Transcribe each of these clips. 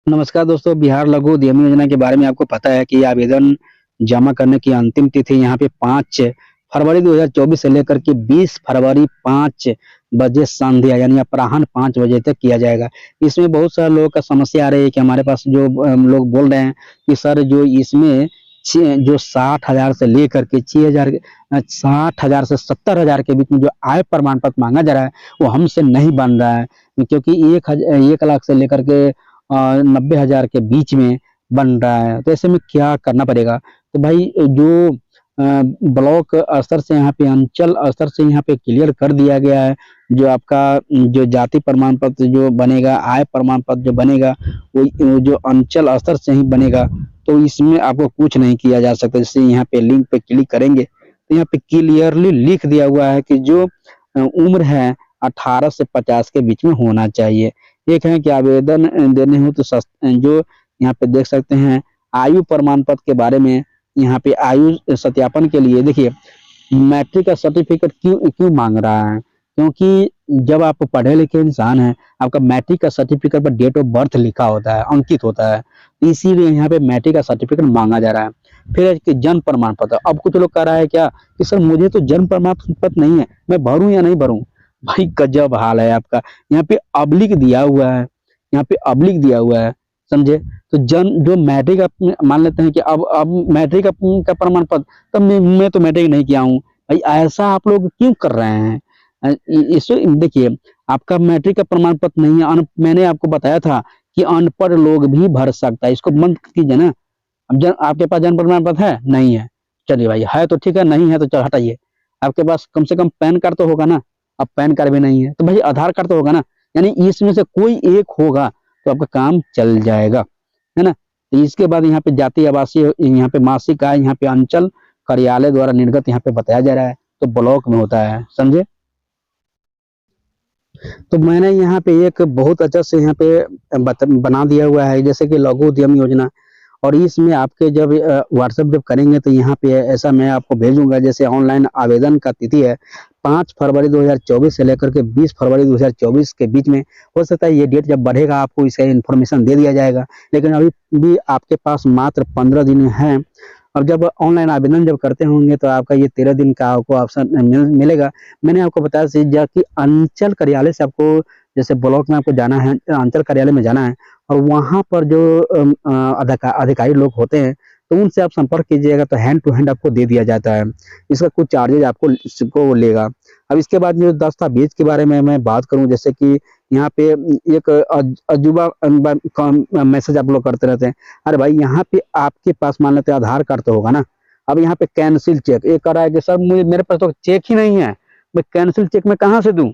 नमस्कार दोस्तों, बिहार लघु उद्यमी योजना के बारे में आपको पता है कि आवेदन जमा करने की अंतिम तिथि यहाँ पे 5 फरवरी 2024 से लेकर के 20 फरवरी 5 बजे संध्या यानी अपराह्न 5 बजे तक किया जाएगा। इसमें बहुत सारे लोगों का समस्या आ रही है कि हमारे पास जो लोग बोल रहे हैं कि सर जो इसमें जो 60,000 से लेकर के 6,000 60,000 से 70,000 के बीच में जो आय प्रमाण पत्र मांगा जा रहा है वो हमसे नहीं बन रहा है, क्योंकि 1 लाख से लेकर के 90,000 के बीच में बन रहा है। तो ऐसे में क्या करना पड़ेगा? तो भाई जो ब्लॉक स्तर से यहाँ पे अंचल स्तर से यहाँ पे क्लियर कर दिया गया है। जो आपका जो जाति प्रमाण पत्र जो बनेगा, आय प्रमाण पत्र जो बनेगा, वो जो अंचल स्तर से ही बनेगा। तो इसमें आपको कुछ नहीं किया जा सकता। जैसे यहाँ पे लिंक पे क्लिक करेंगे तो यहाँ पे क्लियरली लिख दिया हुआ है कि जो उम्र है 18 से 50 के बीच में होना चाहिए। एक है कि आवेदन देने हो तो जो यहाँ पे देख सकते हैं आयु प्रमाण पत्र के बारे में। यहाँ पे आयु सत्यापन के लिए देखिए मैट्रिक का सर्टिफिकेट क्यों क्यों मांग रहा है, क्योंकि जब आप पढ़े लिखे इंसान हैं, आपका मैट्रिक का सर्टिफिकेट पर डेट ऑफ बर्थ लिखा होता है, अंकित होता है, इसीलिए यहाँ पे मैट्रिक का सर्टिफिकेट मांगा जा रहा है। फिर है कि जन्म प्रमाण पत्र। अब कुछ लोग कह रहा है क्या कि सर मुझे तो जन्म प्रमाण पत्र नहीं है, मैं भरूं या नहीं भरूं? भाई गजब हाल है आपका। यहाँ पे अब्लिक दिया हुआ है, यहाँ पे अब्लिक दिया हुआ है, समझे? तो जो मैट्रिक मान लेते हैं कि अब मैट्रिक का प्रमाण पत्र, तब मैं तो मैट्रिक नहीं किया हूँ। भाई ऐसा आप लोग क्यों कर रहे हैं? इसको देखिए, आपका मैट्रिक का प्रमाण पत्र नहीं है, मैंने आपको बताया था कि अनपढ़ लोग भी भर सकता है। इसको बंद कीजिए ना। अब आपके पास जन्म प्रमाण पत्र है? नहीं है। चलिए भाई, है तो ठीक है, नहीं है तो चल हटाइए। आपके पास कम से कम पैन कार्ड तो होगा ना। अब पैन कार्ड भी नहीं है तो भाई आधार कार्ड तो होगा ना। यानी इसमें से कोई एक होगा तो आपका काम चल जाएगा, है ना? तो इसके बाद यहाँ पे जाति आवासीय, यहाँ पे मासिक आय, यहाँ पे अंचल कार्यालय द्वारा निर्गत यहाँ पे बताया जा रहा है, तो ब्लॉक में होता है, समझे? तो मैंने यहाँ पे एक बहुत अच्छा से यहाँ पे बना दिया हुआ है, जैसे कि लघु उद्यम योजना। और इसमें आपके जब व्हाट्सएप जब करेंगे तो यहाँ पे ऐसा मैं आपको भेजूंगा। जैसे ऑनलाइन आवेदन का तिथि है 5 फरवरी 2024 से लेकर के 20 फरवरी 2024 के बीच में। हो सकता है ये डेट जब बढ़ेगा आपको इसका इन्फॉर्मेशन दे दिया जाएगा, लेकिन अभी भी आपके पास मात्र 15 दिन है। और जब ऑनलाइन आवेदन जब करते होंगे तो आपका ये 13 दिन का आपको ऑप्शन मिलेगा। मैंने आपको बताया कि अंचल कार्यालय से आपको, जैसे ब्लॉक में आपको जाना है, अंचल कार्यालय में जाना है, और वहाँ पर जो अधिकारी लोग होते हैं तो उनसे आप संपर्क कीजिएगा, तो हैंड टू हैंड आपको दे दिया जाता है। इसका कुछ चार्जेज आपको लेगा। अब इसके बाद जो दस्तावेज के बारे में मैं बात करूं, जैसे कि यहाँ पे एक अजूबा मैसेज आप लोग करते रहते हैं। अरे भाई, यहाँ पे आपके पास मान लेते हैं आधार कार्ड तो होगा ना। अब यहाँ पे कैंसिल चेक ये कर रहा है कि सर मेरे पास तो चेक ही नहीं है, मैं कैंसिल चेक में कहाँ से दूं?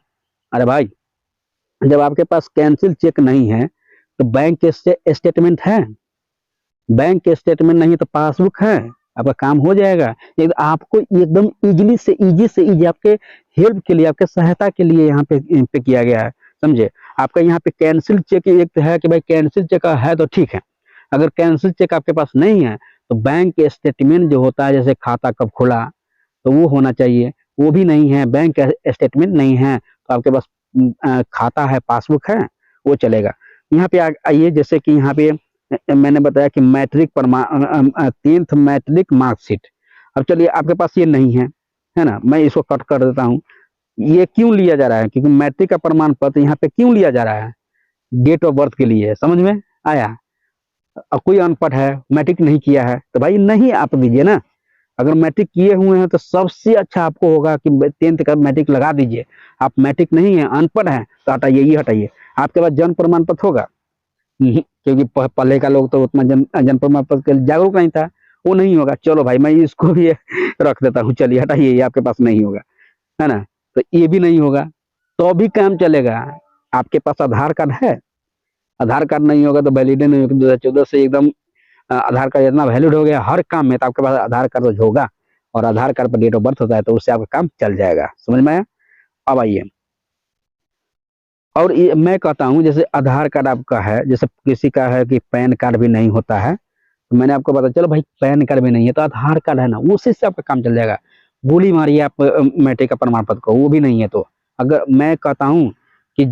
अरे भाई, जब आपके पास कैंसिल चेक नहीं है तो बैंक स्टेटमेंट है। बैंक स्टेटमेंट नहीं तो पासबुक है, आपका काम हो जाएगा। आपको एकदम इजी आपके हेल्प के लिए, आपके सहायता के लिए यहाँ पे किया गया है, समझे? आपका यहाँ पे कैंसिल चेक एक है कि भाई कैंसिल चेक है तो ठीक है। अगर कैंसिल चेक आपके पास नहीं है तो बैंक स्टेटमेंट जो होता है, जैसे खाता कब खुला तो वो होना चाहिए, वो भी नहीं है। बैंक स्टेटमेंट नहीं है तो आपके पास खाता है, पासबुक है, वो चलेगा। यहाँ पे आइए, जैसे कि यहाँ पे मैंने बताया कि मैट्रिक 10th मैट्रिक मार्कशीट। अब चलिए, आपके पास ये नहीं है ना, मैं इसको कट कर देता हूँ। ये क्यों लिया जा रहा है? क्योंकि मैट्रिक का प्रमाण पत्र यहाँ पे क्यों लिया जा रहा है? डेट ऑफ बर्थ के लिए। समझ में आया? अब कोई अनपढ़ है, मैट्रिक नहीं किया है, तो भाई नहीं आप दीजिए ना। अगर मैट्रिक किए हुए हैं तो सबसे अच्छा आपको होगा कि 10th का मैट्रिक लगा दीजिए। आप मैट्रिक नहीं है, अनपढ़ है, तो हटाइए, ये हटाइए। आपके पास जन्म प्रमाण पत्र होगा? क्योंकि पहले का लोग तो उतना जन्म प्रमाण पत्र के लिए जागरूक नहीं था, वो नहीं होगा। चलो भाई, मैं इसको भी रख देता हूँ, चलिए हटाइए, ये आपके पास नहीं होगा, है ना? तो ये भी नहीं होगा तो भी काम चलेगा। आपके पास आधार कार्ड है? आधार कार्ड नहीं होगा तो वैलिड नहीं होगा। 2014 से एकदम आधार कार्ड इतना वैलिड हो गया हर काम में, तो आपके पास आधार कार्ड तो होगा, और आधार कार्ड पर डेट ऑफ बर्थ होता है, तो उससे आपका काम चल जाएगा। समझ में आया? अब आइए, और ये मैं कहता हूँ, जैसे आधार कार्ड आपका है, जैसे किसी का है कि पैन कार्ड भी नहीं होता है, तो मैंने आपको बताया चलो भाई पैन कार्ड भी नहीं है तो आधार कार्ड है ना, उसी से आपका काम चल जाएगा। गोली मारिए आप मैट्रिक का प्रमाण पत्र को, वो भी नहीं है तो। अगर मैं कहता हूँ कि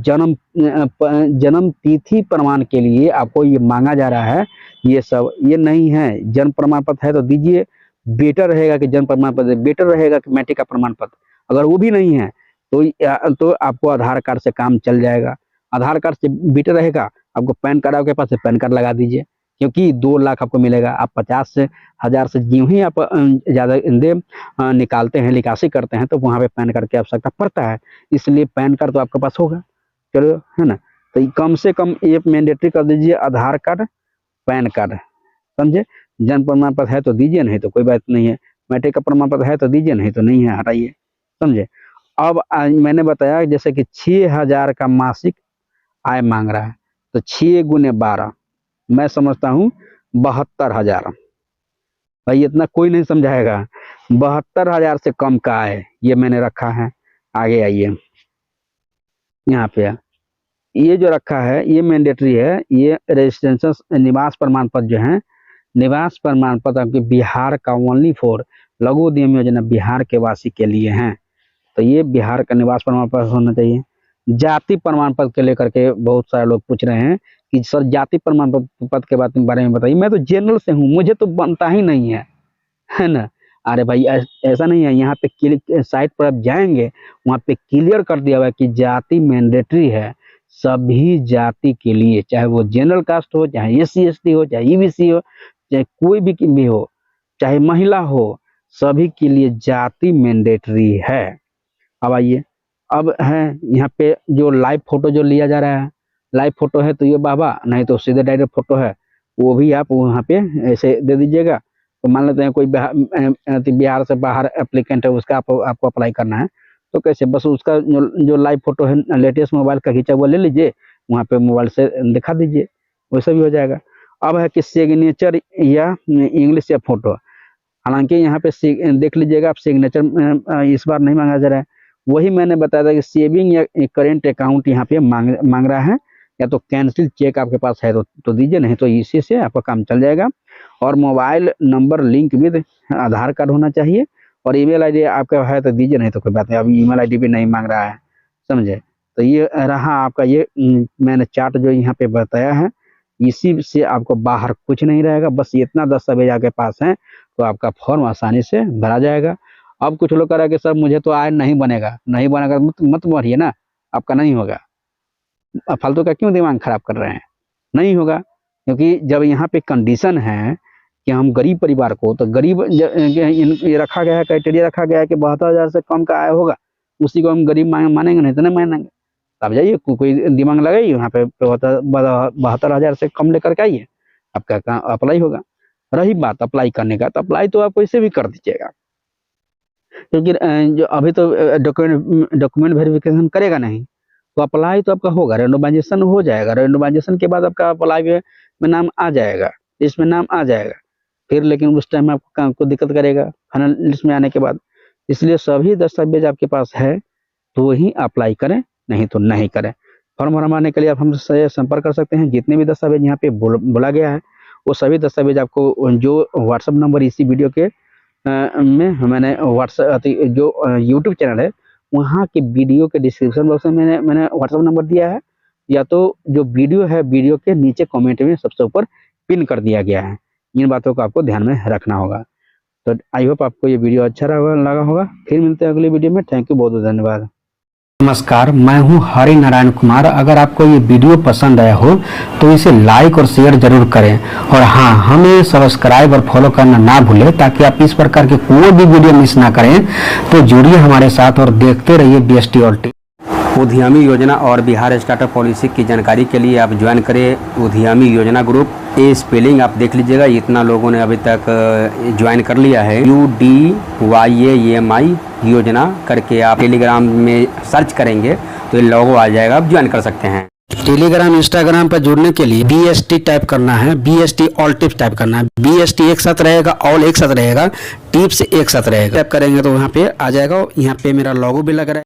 जन्म तिथि प्रमाण के लिए आपको ये मांगा जा रहा है, ये सब ये नहीं है। जन्म प्रमाण पत्र है तो दीजिए, बेटर रहेगा कि जन्म प्रमाण पत्र, बेटर रहेगा कि मैट्रिक का प्रमाण पत्र। अगर वो भी नहीं है तो आपको आधार कार्ड से काम चल जाएगा। आधार कार्ड से बेटर रहेगा, आपको पैन कार्ड आपके पास है, पैन कार्ड लगा दीजिए, क्योंकि 2 लाख आपको मिलेगा। आप 50,000 से ज्यों ही आप ज़्यादा निकालते हैं, निकासी करते हैं, तो वहाँ पे पैन कार्ड की आवश्यकता पड़ता है, इसलिए पैन कार्ड तो आपके पास होगा, चलो, है ना। तो कम से कम ये मैंडेटरी कर दीजिए, आधार कार्ड, पैन कार्ड, समझे। जन्म प्रमाण पत्र है तो दीजिए, नहीं तो कोई बात नहीं है। मैट्रिक का प्रमाण पत्र है तो दीजिए, नहीं तो नहीं है, हटाइए, समझे। अब मैंने बताया जैसे कि 6,000 का मासिक आय मांग रहा है, तो 6 गुने 12 मैं समझता हूँ 72,000। भाई इतना कोई नहीं समझाएगा, 72,000 से कम का आय ये मैंने रखा है। आगे आइए, यहाँ पे ये जो रखा है ये मैंडेटरी है। ये रजिस्ट्रेशन निवास प्रमाण पत्र जो है, निवास प्रमाण पत्र आपके बिहार का ओनली फॉर लघु उद्यम योजना बिहार के वासी के लिए हैं, तो ये बिहार का निवास प्रमाण पत्र होना चाहिए। जाति प्रमाण पत्र के लेकर के बहुत सारे लोग पूछ रहे हैं कि सर जाति प्रमाण पत्र के बारे में बताइए। मैं तो जनरल से हूँ, मुझे तो बनता ही नहीं है ना। अरे भाई ऐसा नहीं है, यहाँ पे साइट पर आप जाएंगे, वहाँ पे क्लियर कर दिया हुआ है कि जाति मैंडेटरी है सभी जाति के लिए, चाहे वो जनरल कास्ट हो, चाहे SC ST हो, चाहे EBC हो, चाहे कोई भी हो, चाहे महिला हो, सभी के लिए जाति मैंडेटरी है। अब आइए, अब है यहाँ पे जो लाइव फोटो जो लिया जा रहा है, लाइव फोटो है तो ये बाबा, नहीं तो सीधे डायरेक्ट फोटो है, वो भी आप वहाँ पे ऐसे दे दीजिएगा। तो मान लेते हैं कोई बिहार से बाहर एप्लीकेंट है, उसका आपको अप्लाई करना है, तो कैसे, बस उसका जो लाइव फोटो है लेटेस्ट मोबाइल का खींचा हुआ ले लीजिए, वहाँ पे मोबाइल से दिखा दीजिए, वैसा भी हो जाएगा। अब है कि सिग्नेचर या इंग्लिश या फोटो, हालांकि यहाँ पे देख लीजिएगा आप, सिग्नेचर इस बार नहीं मांगा जा रहा है। वही मैंने बताया था कि सेविंग या करेंट अकाउंट यहाँ पे मांग रहा है, या तो कैंसिल चेक आपके पास है तो दीजिए, नहीं तो इसी से आपका काम चल जाएगा। और mobile number link with Aadhaar card होना चाहिए, और ईमेल आईडी आपका है तो दीजिए, नहीं तो कोई बात नहीं। अभी ईमेल आईडी भी नहीं मांग रहा है, समझे। तो ये रहा आपका, ये मैंने चार्ट जो यहाँ पे बताया है, इसी से आपको बाहर कुछ नहीं रहेगा, बस इतना दस्तावेज आपके पास है तो आपका फॉर्म आसानी से भरा जाएगा। अब कुछ लोग कह रहे हैं कि सर मुझे तो आय नहीं बनेगा, नहीं बनेगा मत भरिए ना, आपका नहीं होगा। फालतू का क्यों दिमाग खराब कर रहे हैं, नहीं होगा। क्योंकि जब यहाँ पे कंडीशन है कि हम गरीब परिवार को, तो गरीब ये रखा गया है, क्राइटेरिया रखा गया है कि 72,000 से कम का आय होगा, उसी को हम गरीब मानेंगे, नहीं तो नहीं मानेंगे। अब जाइए, कोई दिमाग लगाइए, यहाँ पे 72,000 से कम लेकर के आइए, आपका अप्लाई होगा। रही बात अप्लाई करने का, तो अप्लाई तो आप वैसे भी कर दीजिएगा, क्योंकि जो अभी तो डॉक्यूमेंट वेरिफिकेशन करेगा नहीं, तो अप्लाई तो आपका होगा, रेंडमाइजेशन हो जाएगा। रेंडमाइजेशन के बाद आपका अप्लाई में नाम आ जाएगा, इसमें नाम आ जाएगा, फिर लेकिन उस टाइम आपको दिक्कत करेगा फाइनल लिस्ट में आने के बाद। इसलिए सभी दस्तावेज आपके पास है तो ही अप्लाई करें, नहीं तो नहीं करें। फॉर्म भरवाने के लिए आप हमसे संपर्क कर सकते हैं। जितने भी दस्तावेज यहाँ पे बोला गया है, वो सभी दस्तावेज आपको जो व्हाट्सएप नंबर इसी वीडियो के में मैंने व्हाट्सएप जो यूट्यूब चैनल है, वहाँ के वीडियो के डिस्क्रिप्शन बॉक्स में मैंने व्हाट्सएप नंबर दिया है, या तो जो वीडियो है वीडियो के नीचे कमेंट में सबसे ऊपर पिन कर दिया गया है। इन बातों को आपको ध्यान में रखना होगा। तो आई होप आपको ये वीडियो अच्छा लगा होगा। फिर मिलते हैं अगली वीडियो में। थैंक यू, बहुत बहुत धन्यवाद। नमस्कार, मैं हूं हरि नारायण कुमार। अगर आपको ये वीडियो पसंद आया हो तो इसे लाइक और शेयर जरूर करें, और हाँ, हमें सब्सक्राइब और फॉलो करना ना भूलें, ताकि आप इस प्रकार के कोई भी वीडियो मिस ना करें। तो जुड़िए हमारे साथ और देखते रहिए BST ऑल टीवी। उद्यमी योजना और बिहार स्टार्टअप पॉलिसी की जानकारी के लिए आप ज्वाइन करें उद्यमी योजना ग्रुप। ये स्पेलिंग आप देख लीजिएगा, इतना लोगों ने अभी तक ज्वाइन कर लिया है। UDYAMI योजना करके आप टेलीग्राम में सर्च करेंगे तो ये लोगो आ जाएगा, आप ज्वाइन कर सकते हैं। टेलीग्राम इंस्टाग्राम पर जुड़ने के लिए BST टाइप करना है, BST ऑल टिप्स टाइप करना है। BST एक साथ रहेगा, ऑल एक साथ रहेगा, टिप्स एक साथ रहेगा। टाइप करेंगे तो वहाँ पे आ जाएगा। यहाँ पे मेरा लोगो भी लग रहा है।